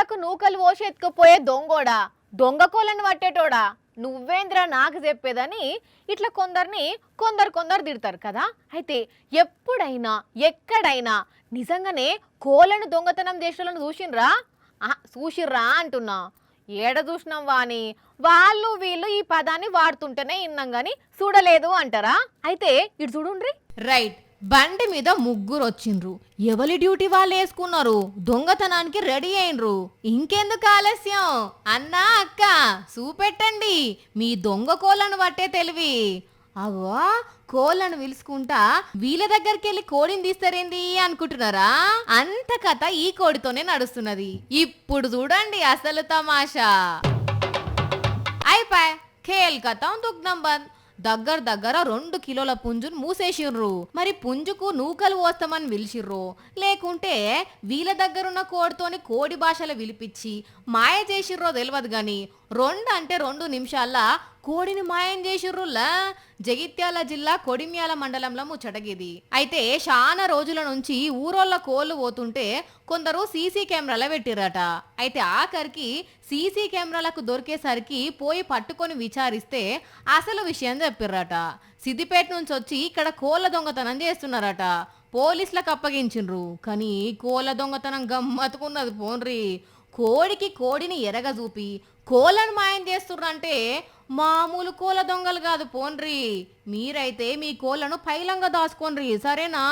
కోళ్లకు నూకలు పోసి ఎత్తుకుపోయే దొంగోడా, దొంగ కోళ్ళను పట్టేటోడా, నువ్వేంద్రా నాకు చెప్పేదని ఇట్లా కొందరు తిడతారు కదా. అయితే ఎప్పుడైనా ఎక్కడైనా నిజంగానే కోళ్ళను దొంగతనం చేసేలను చూసిర్రా అంటున్నా. ఏడ చూసినాం వాని వాళ్ళు వీళ్ళు ఈ పదాన్ని వాడుతుంటేనే ఇన్నాం గాని చూడలేదు అంటారా. అయితే ఇటు చూడుండ్రి. రైట్, బండి మీద ముగ్గురు వచ్చిండ్రు. ఎవరి డ్యూటీ వాళ్ళు వేసుకున్నారు, దొంగతనానికి రెడీ అయినరు. ఇంకెందుకు ఆలస్యం, అన్నా అక్క చూపెట్టండి మీ దొంగ కోళ్ళను పట్టే తెలివి. అవా, కోళ్ళను పిలుచుకుంటా వీళ్ళ దగ్గరికి వెళ్ళి కోడిని తీస్తారేంది అనుకుంటున్నారా? అంత కథ ఈ కోడితోనే నడుస్తున్నది. ఇప్పుడు చూడండి అసలు తమాషా. అయిపోయి ఖేల్ కథం దుగ్నం బంద్. దగ్గర 2 కిలోల పుంజును మూసేసిర్రు. మరి పుంజుకు నూకలు పోస్తామని పిలిచిర్రు, లేకుంటే వీళ్ళ దగ్గరున్న కోడితోని కోడి భాషలో విలిపించి మాయ చేసిర్రో తెలియదు గాని 2 నిమిషాల్లో కోడిని మాయం చేసిర్రులా. జగిత్యాల జిల్లా కొడిమ్యాల మండలంలో ముచ్చటగిది. అయితే చాలా రోజుల నుంచి ఊరోళ్ళ కోళ్ళు పోతుంటే కొందరు సీసీ కెమెరాల పెట్టిరట. అయితే ఆఖరికి సీసీ కెమెరాలకు దొరికేసరికి పోయి పట్టుకొని విచారిస్తే అసలు విషయం చెప్పిర్రట. సిద్దిపేట నుంచి వచ్చి ఇక్కడ కోళ్ళ దొంగతనం చేస్తున్నారట. పోలీసులకు అప్పగించిండ్రు. కానీ కోళ్ళ దొంగతనం గమ్మత్తుకున్నది పోన్రి. కోడికి కోడిని ఎరగ చూపి కోళ్ళను మాయం చేస్తుర్రంటే మామూలు కోళ్ళ దొంగలు కాదు పోన్రి. మీరైతే మీ కోళ్ళను పైలంగా దాచుకోండి, సరేనా?